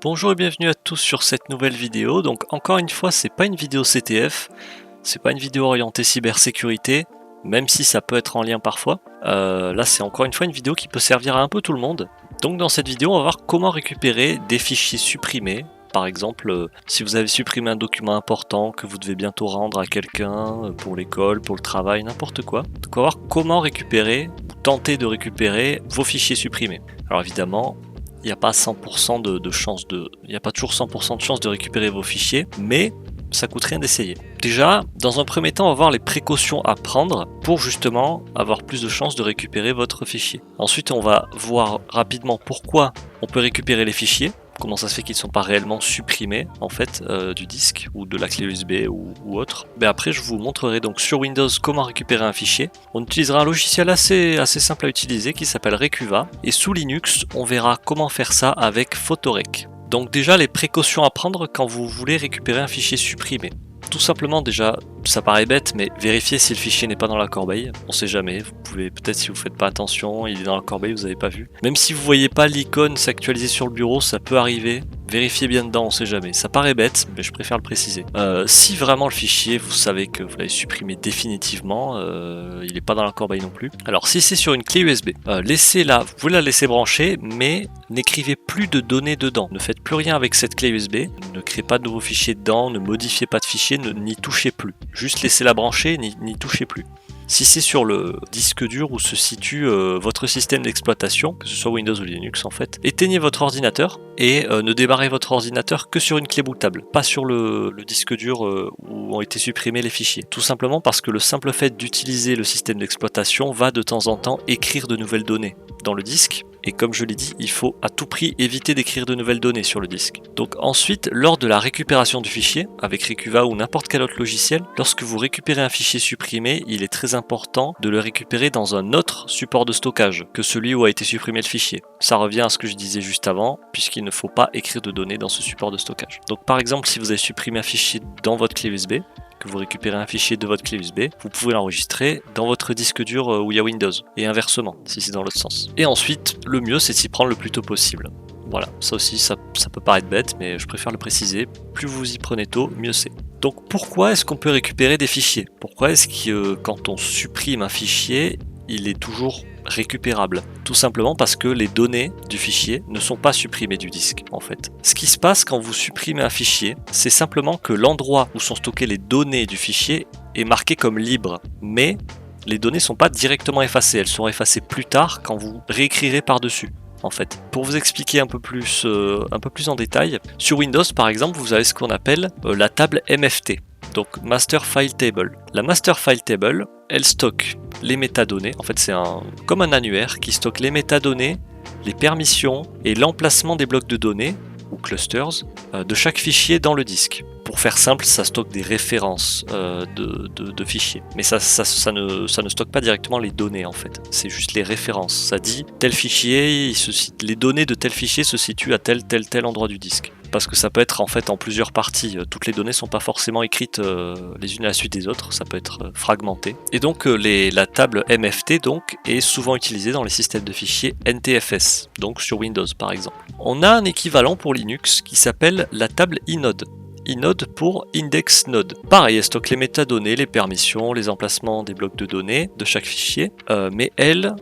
Bonjour et bienvenue à tous sur cette nouvelle vidéo. Donc encore une fois, c'est pas une vidéo CTF, c'est pas une vidéo orientée cybersécurité, même si ça peut être en lien parfois. Là c'est encore une fois une vidéo qui peut servir à un peu tout le monde. Donc dans cette vidéo, on va voir comment récupérer des fichiers supprimés. Par exemple, si vous avez supprimé un document important que vous devez bientôt rendre à quelqu'un pour l'école, pour le travail, n'importe quoi. Donc on va voir comment récupérer ou tenter de récupérer vos fichiers supprimés. Alors évidemment, il n'y a pas 100% de chance il n'y a pas toujours 100% de chance de récupérer vos fichiers, mais ça coûte rien d'essayer. Déjà, dans un premier temps, on va voir les précautions à prendre pour justement avoir plus de chances de récupérer votre fichier. Ensuite, on va voir rapidement pourquoi on peut récupérer les fichiers, comment ça se fait qu'ils ne sont pas réellement supprimés en fait du disque ou de la clé USB ou autre. Mais après, je vous montrerai donc sur Windows comment récupérer un fichier. On utilisera un logiciel assez simple à utiliser qui s'appelle Recuva, et sous Linux, on verra comment faire ça avec Photorec. Donc déjà, les précautions à prendre quand vous voulez récupérer un fichier supprimé. Tout simplement, déjà, ça paraît bête, mais vérifiez si le fichier n'est pas dans la corbeille. On sait jamais, vous pouvez peut-être, si vous faites pas attention, il est dans la corbeille, vous n'avez pas vu. Même si vous voyez pas l'icône s'actualiser sur le bureau, ça peut arriver. Vérifiez bien dedans, on sait jamais. Ça paraît bête, mais je préfère le préciser. Si vraiment le fichier, vous savez que vous l'avez supprimé définitivement, il n'est pas dans la corbeille non plus. Alors si c'est sur une clé USB, laissez-la, vous pouvez la laisser brancher, mais n'écrivez plus de données dedans. Ne faites plus rien avec cette clé USB, ne créez pas de nouveaux fichiers dedans, ne modifiez pas de fichiers, n'y touchez plus. Juste laissez-la brancher, n'y touchez plus. Si c'est sur le disque dur où se situe votre système d'exploitation, que ce soit Windows ou Linux en fait, éteignez votre ordinateur et ne démarrez votre ordinateur que sur une clé bootable, pas sur le disque dur où ont été supprimés les fichiers. Tout simplement parce que le simple fait d'utiliser le système d'exploitation va de temps en temps écrire de nouvelles données dans le disque. Et comme je l'ai dit, il faut à tout prix éviter d'écrire de nouvelles données sur le disque. Donc ensuite, lors de la récupération du fichier, avec Recuva ou n'importe quel autre logiciel, lorsque vous récupérez un fichier supprimé, il est très important de le récupérer dans un autre support de stockage que celui où a été supprimé le fichier. Ça revient à ce que je disais juste avant, puisqu'il ne faut pas écrire de données dans ce support de stockage. Donc par exemple, si vous avez supprimé un fichier dans votre clé USB, que vous récupérez un fichier de votre clé USB, vous pouvez l'enregistrer dans votre disque dur où il y a Windows, et inversement, si c'est dans l'autre sens. Et ensuite, le mieux c'est de s'y prendre le plus tôt possible. Voilà, ça aussi, ça peut paraître bête, mais je préfère le préciser, plus vous y prenez tôt, mieux c'est. Donc pourquoi est-ce qu'on peut récupérer des fichiers? Pourquoi est-ce que quand on supprime un fichier, il est toujours récupérable? Tout simplement parce que les données du fichier ne sont pas supprimées du disque en fait. Ce qui se passe quand vous supprimez un fichier, c'est simplement que l'endroit où sont stockées les données du fichier est marqué comme libre, mais les données ne sont pas directement effacées, elles sont effacées plus tard quand vous réécrirez par-dessus. En fait, pour vous expliquer un peu plus en détail, sur Windows par exemple, vous avez ce qu'on appelle la table MFT, donc Master File Table. La Master File Table, elle stocke les métadonnées, en fait c'est comme un annuaire qui stocke les métadonnées, les permissions et l'emplacement des blocs de données, ou clusters, de chaque fichier dans le disque. Pour faire simple, ça stocke des références de fichiers. Mais ça ne stocke pas directement les données en fait. C'est juste les références. Ça dit tel fichier, les données de tel fichier se situent à tel endroit du disque. Parce que ça peut être en fait en plusieurs parties. Toutes les données ne sont pas forcément écrites les unes à la suite des autres. Ça peut être fragmenté. Et donc la table MFT donc est souvent utilisée dans les systèmes de fichiers NTFS. Donc sur Windows par exemple. On a un équivalent pour Linux qui s'appelle la table inode. Inode pour Index Node. Pareil, elle stocke les métadonnées, les permissions, les emplacements des blocs de données de chaque fichier, mais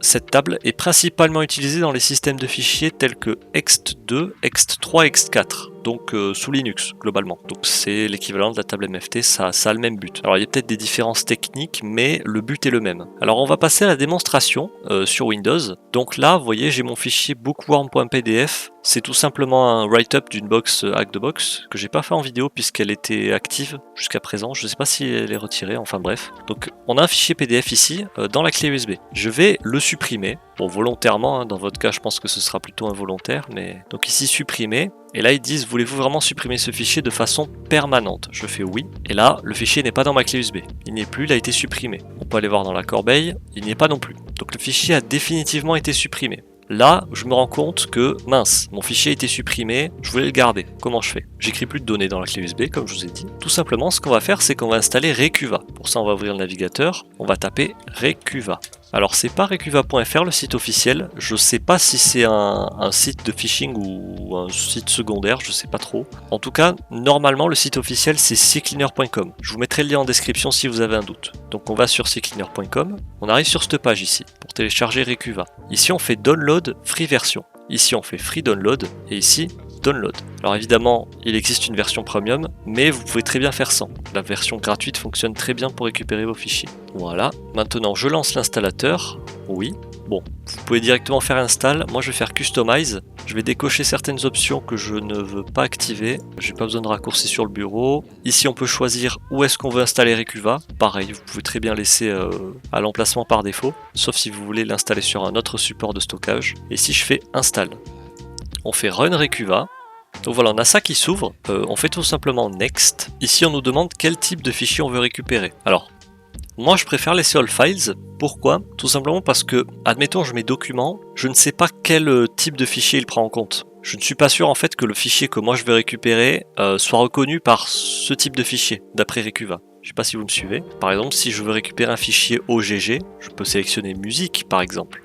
cette table est principalement utilisée dans les systèmes de fichiers tels que ext2, ext3, ext4, donc sous Linux globalement. Donc c'est l'équivalent de la table MFT, ça a le même but. Alors il y a peut-être des différences techniques, mais le but est le même. Alors on va passer à la démonstration sur Windows. Donc là, vous voyez, j'ai mon fichier bookworm.pdf. C'est tout simplement un write-up d'une box Hack2Box que j'ai pas fait en vidéo puisqu'elle était active jusqu'à présent. Je sais pas si elle est retirée, enfin bref. Donc on a un fichier PDF ici dans la clé USB. Je vais le supprimer, bon volontairement, dans votre cas je pense que ce sera plutôt involontaire, mais donc ici supprimer. Et là ils disent voulez-vous vraiment supprimer ce fichier de façon permanente? Je fais oui. Et là le fichier n'est pas dans ma clé USB. Il n'est plus, il a été supprimé. On peut aller voir dans la corbeille, il n'y est pas non plus. Donc le fichier a définitivement été supprimé. Là, je me rends compte que, mince, mon fichier a été supprimé, je voulais le garder. Comment je fais? J'écris plus de données dans la clé USB, comme je vous ai dit. Tout simplement, ce qu'on va faire, c'est qu'on va installer Recuva. Pour ça, on va ouvrir le navigateur, on va taper Recuva. Alors c'est pas recuva.fr le site officiel, je sais pas si c'est un site de phishing ou un site secondaire, je sais pas trop. En tout cas, normalement le site officiel c'est CCleaner.com. Je vous mettrai le lien en description si vous avez un doute. Donc on va sur CCleaner.com, on arrive sur cette page ici, pour télécharger Recuva. Ici on fait Download Free Version. Ici on fait Free Download, et ici Download. Alors évidemment, il existe une version premium, mais vous pouvez très bien faire sans. La version gratuite fonctionne très bien pour récupérer vos fichiers. Voilà, maintenant je lance l'installateur. Oui. Bon, vous pouvez directement faire install. Moi je vais faire customize. Je vais décocher certaines options que je ne veux pas activer. J'ai pas besoin de raccourcis sur le bureau. Ici on peut choisir où est-ce qu'on veut installer Recuva. Pareil, vous pouvez très bien laisser à l'emplacement par défaut, sauf si vous voulez l'installer sur un autre support de stockage. Et si je fais install, on fait run Recuva. Donc voilà, on a ça qui s'ouvre. On fait tout simplement next. Ici on nous demande quel type de fichier on veut récupérer. Alors, moi je préfère laisser all files. Pourquoi? Tout simplement parce que, admettons je mets documents, je ne sais pas quel type de fichier il prend en compte. Je ne suis pas sûr en fait que le fichier que moi je vais récupérer soit reconnu par ce type de fichier, d'après Recuva. Je sais pas si vous me suivez. Par exemple, si je veux récupérer un fichier OGG, je peux sélectionner musique par exemple.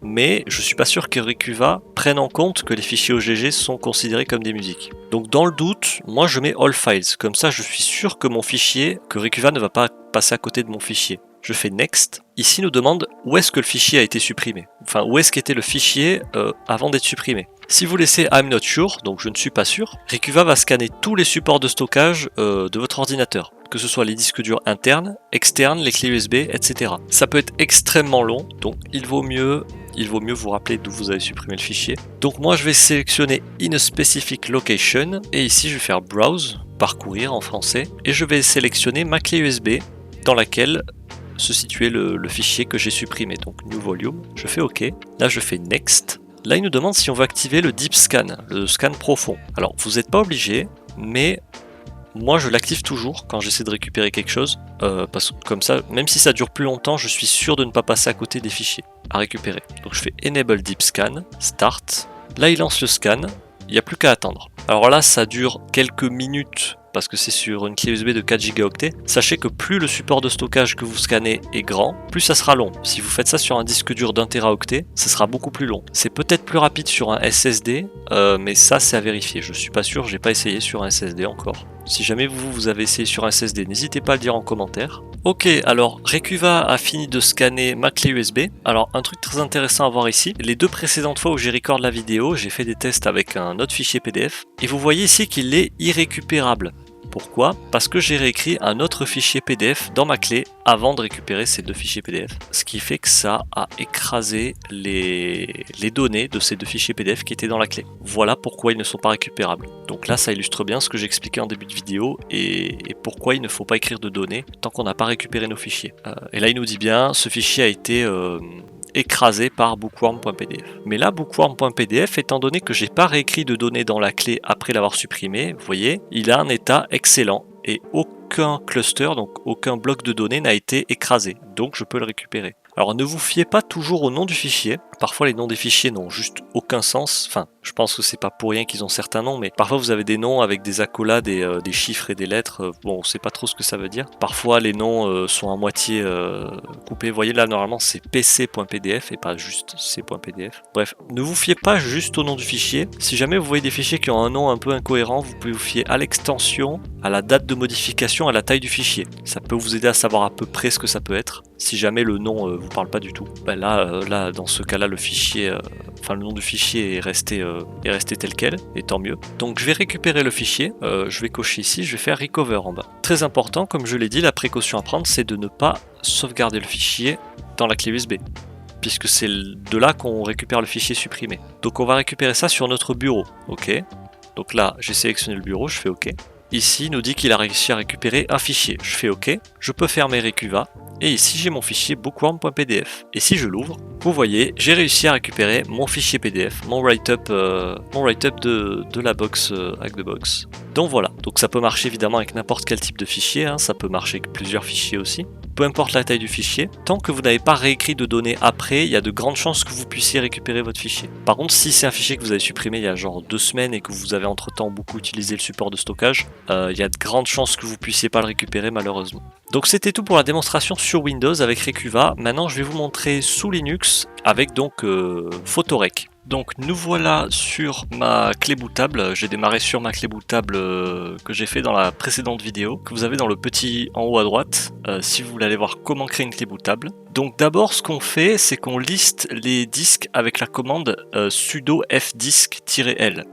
Mais je suis pas sûr que Recuva prenne en compte que les fichiers OGG sont considérés comme des musiques. Donc dans le doute, moi je mets all files, comme ça je suis sûr que mon fichier, que Recuva ne va pas passer à côté de mon fichier. Je fais next. Ici nous demande où est-ce que le fichier a été supprimé. Enfin, où est-ce qu'était le fichier avant d'être supprimé. Si vous laissez I'm not sure, donc je ne suis pas sûr, Recuva va scanner tous les supports de stockage de votre ordinateur, que ce soit les disques durs internes, externes, les clés USB, etc. Ça peut être extrêmement long, donc il vaut mieux vous rappeler d'où vous avez supprimé le fichier. Donc moi je vais sélectionner In a Specific Location, et ici je vais faire Browse, parcourir en français, et je vais sélectionner ma clé USB dans laquelle se situait le fichier que j'ai supprimé, donc New Volume, je fais OK, là je fais Next. Là il nous demande si on veut activer le Deep Scan, le scan profond. Alors vous n'êtes pas obligé, mais moi je l'active toujours quand j'essaie de récupérer quelque chose, parce que comme ça, même si ça dure plus longtemps, je suis sûr de ne pas passer à côté des fichiers à récupérer. Donc je fais Enable Deep Scan, Start, là il lance le scan, il n'y a plus qu'à attendre. Alors là ça dure quelques minutes, parce que c'est sur une clé USB de 4 Go. Sachez que plus le support de stockage que vous scannez est grand, plus ça sera long. Si vous faites ça sur un disque dur d'1 Teraoctet, ça sera beaucoup plus long. C'est peut-être plus rapide sur un SSD, mais ça c'est à vérifier. Je suis pas sûr, j'ai pas essayé sur un SSD encore. Si jamais vous avez essayé sur un SSD, n'hésitez pas à le dire en commentaire. Ok, alors Recuva a fini de scanner ma clé USB. Alors un truc très intéressant à voir ici, les deux précédentes fois où j'ai record la vidéo, j'ai fait des tests avec un autre fichier PDF, et vous voyez ici qu'il est irrécupérable. Pourquoi? Parce que j'ai réécrit un autre fichier PDF dans ma clé avant de récupérer ces deux fichiers PDF. Ce qui fait que ça a écrasé les données de ces deux fichiers PDF qui étaient dans la clé. Voilà pourquoi ils ne sont pas récupérables. Donc là, ça illustre bien ce que j'expliquais en début de vidéo et pourquoi il ne faut pas écrire de données tant qu'on n'a pas récupéré nos fichiers. Et là, il nous dit bien, ce fichier a été écrasé par bookworm.pdf. Mais là, bookworm.pdf, étant donné que j'ai pas réécrit de données dans la clé après l'avoir supprimé, vous voyez, il a un état excellent et aucun cluster, donc aucun bloc de données n'a été écrasé, donc je peux le récupérer. Alors ne vous fiez pas toujours au nom du fichier, parfois les noms des fichiers n'ont juste aucun sens, enfin je pense que c'est pas pour rien qu'ils ont certains noms, mais parfois vous avez des noms avec des accolades et des chiffres et des lettres, bon on sait pas trop ce que ça veut dire. Parfois les noms sont à moitié coupés, vous voyez là normalement c'est pc.pdf et pas juste c.pdf. Bref, ne vous fiez pas juste au nom du fichier, si jamais vous voyez des fichiers qui ont un nom un peu incohérent, vous pouvez vous fier à l'extension, à la date de modification, à la taille du fichier. Ça peut vous aider à savoir à peu près ce que ça peut être. Si jamais le nom vous parle pas du tout, ben là dans ce cas-là le fichier, le nom du fichier est resté tel quel, et tant mieux. Donc je vais récupérer le fichier, je vais cocher ici, je vais faire recover en bas. Très important, comme je l'ai dit, la précaution à prendre, c'est de ne pas sauvegarder le fichier dans la clé USB, puisque c'est de là qu'on récupère le fichier supprimé. Donc on va récupérer ça sur notre bureau, ok. Donc là j'ai sélectionné le bureau, je fais ok. Ici il nous dit qu'il a réussi à récupérer un fichier, je fais ok. Je peux fermer Recuva. Et ici j'ai mon fichier bookworm.pdf. Et si je l'ouvre, vous voyez, j'ai réussi à récupérer mon fichier PDF, mon write-up de la box Hack the Box. Donc voilà, donc ça peut marcher évidemment avec n'importe quel type de fichier, hein. Ça peut marcher avec plusieurs fichiers aussi. peu importe la taille du fichier, tant que vous n'avez pas réécrit de données après, il y a de grandes chances que vous puissiez récupérer votre fichier. Par contre, si c'est un fichier que vous avez supprimé il y a genre 2 semaines et que vous avez entre temps beaucoup utilisé le support de stockage, il y a de grandes chances que vous puissiez pas le récupérer malheureusement. Donc c'était tout pour la démonstration sur Windows avec Recuva. Maintenant je vais vous montrer sous Linux avec donc Photorec. Donc nous voilà sur ma clé bootable, j'ai démarré sur ma clé bootable que j'ai fait dans la précédente vidéo, que vous avez dans le petit en haut à droite, si vous voulez aller voir comment créer une clé bootable. Donc d'abord ce qu'on fait, c'est qu'on liste les disques avec la commande sudo fdisk-l.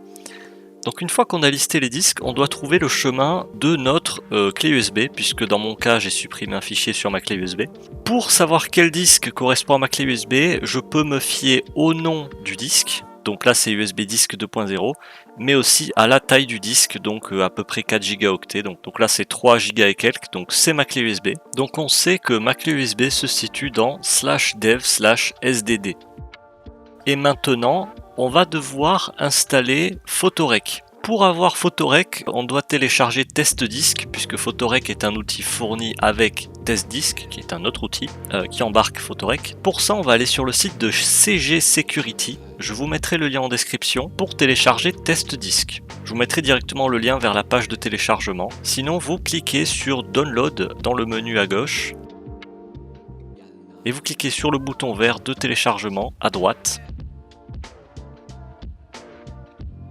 Donc une fois qu'on a listé les disques, on doit trouver le chemin de notre clé USB, puisque dans mon cas j'ai supprimé un fichier sur ma clé USB. Pour savoir quel disque correspond à ma clé USB, je peux me fier au nom du disque, donc là c'est USB disque 2.0, mais aussi à la taille du disque, donc à peu près 4 gigaoctets, donc là c'est 3 giga et quelques, donc c'est ma clé USB. Donc on sait que ma clé USB se situe dans /dev/sdd. Et maintenant, on va devoir installer Photorec. Pour avoir Photorec, on doit télécharger TestDisk, puisque Photorec est un outil fourni avec TestDisk, qui est un autre outil qui embarque Photorec. Pour ça, on va aller sur le site de CG Security. Je vous mettrai le lien en description pour télécharger TestDisk. Je vous mettrai directement le lien vers la page de téléchargement. Sinon, vous cliquez sur Download dans le menu à gauche. Et vous cliquez sur le bouton vert de téléchargement à droite.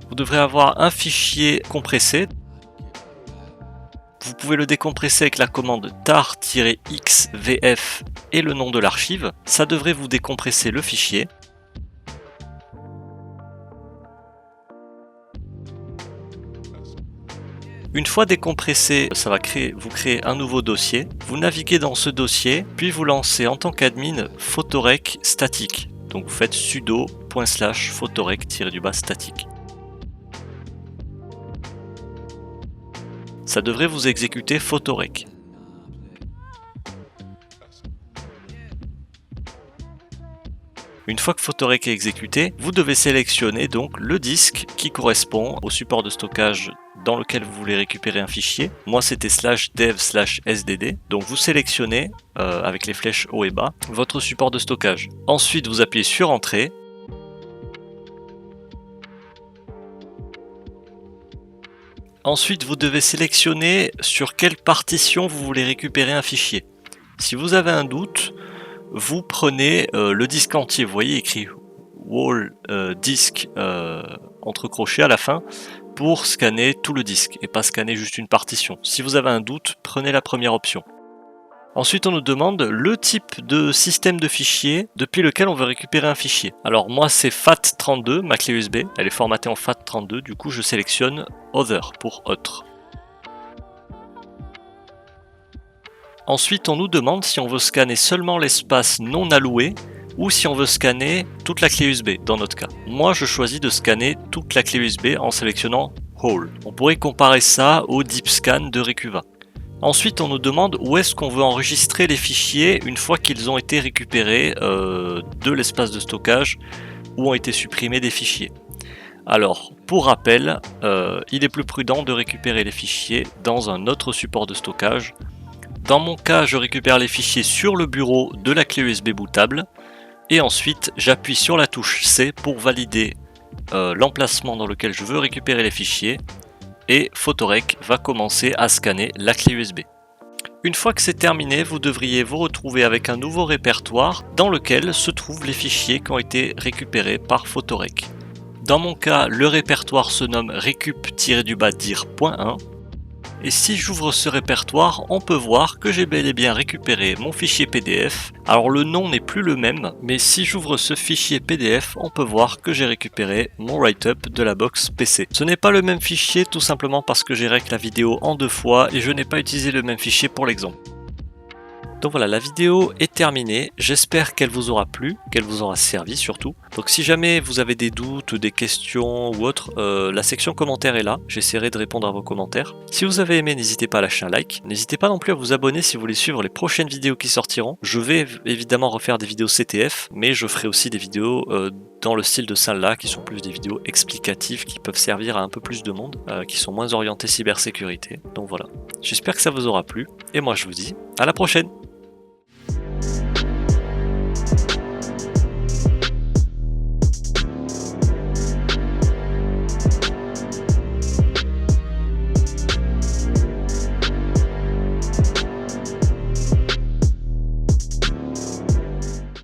Vous devrez avoir un fichier compressé. Vous pouvez le décompresser avec la commande tar-xvf et le nom de l'archive. Ça devrait vous décompresser le fichier. Une fois décompressé, ça va vous créer un nouveau dossier. Vous naviguez dans ce dossier, puis vous lancez en tant qu'admin Photorec statique. Donc vous faites sudo./photorec-statique. Ça devrait vous exécuter Photorec. Une fois que Photorec est exécuté, vous devez sélectionner donc le disque qui correspond au support de stockage dans lequel vous voulez récupérer un fichier. Moi c'était /dev/sdd. Donc vous sélectionnez avec les flèches haut et bas votre support de stockage. Ensuite vous appuyez sur Entrée. Ensuite, vous devez sélectionner sur quelle partition vous voulez récupérer un fichier. Si vous avez un doute, vous prenez le disque entier. Vous voyez écrit wall disk entre crochets à la fin pour scanner tout le disque et pas scanner juste une partition. Si vous avez un doute, prenez la première option. Ensuite, on nous demande le type de système de fichier depuis lequel on veut récupérer un fichier. Alors moi, c'est FAT32, ma clé USB. Elle est formatée en FAT32, du coup je sélectionne Other pour Autre. Ensuite, on nous demande si on veut scanner seulement l'espace non alloué ou si on veut scanner toute la clé USB, dans notre cas. Moi, je choisis de scanner toute la clé USB en sélectionnant Whole. On pourrait comparer ça au Deep Scan de Recuva. Ensuite, on nous demande où est-ce qu'on veut enregistrer les fichiers une fois qu'ils ont été récupérés de l'espace de stockage où ont été supprimés des fichiers. Alors, pour rappel, il est plus prudent de récupérer les fichiers dans un autre support de stockage. Dans mon cas, je récupère les fichiers sur le bureau de la clé USB bootable et ensuite j'appuie sur la touche C pour valider l'emplacement dans lequel je veux récupérer les fichiers. Et Photorec va commencer à scanner la clé USB. Une fois que c'est terminé, vous devriez vous retrouver avec un nouveau répertoire dans lequel se trouvent les fichiers qui ont été récupérés par Photorec. Dans mon cas, le répertoire se nomme recup-dir.1 et si j'ouvre ce répertoire, on peut voir que j'ai bel et bien récupéré mon fichier PDF. Alors le nom n'est plus le même, mais si j'ouvre ce fichier PDF, on peut voir que j'ai récupéré mon write-up de la box PC. Ce n'est pas le même fichier tout simplement parce que j'ai rec la vidéo en 2 fois et je n'ai pas utilisé le même fichier pour l'exemple. Donc voilà, la vidéo est terminée, j'espère qu'elle vous aura plu, qu'elle vous aura servi surtout. Donc si jamais vous avez des doutes, des questions ou autre, la section commentaires est là, j'essaierai de répondre à vos commentaires. Si vous avez aimé, n'hésitez pas à lâcher un like, n'hésitez pas non plus à vous abonner si vous voulez suivre les prochaines vidéos qui sortiront. Je vais évidemment refaire des vidéos CTF, mais je ferai aussi des vidéos dans le style de celle-là, qui sont plus des vidéos explicatives, qui peuvent servir à un peu plus de monde, qui sont moins orientées cybersécurité. Donc voilà, j'espère que ça vous aura plu, et moi je vous dis à la prochaine!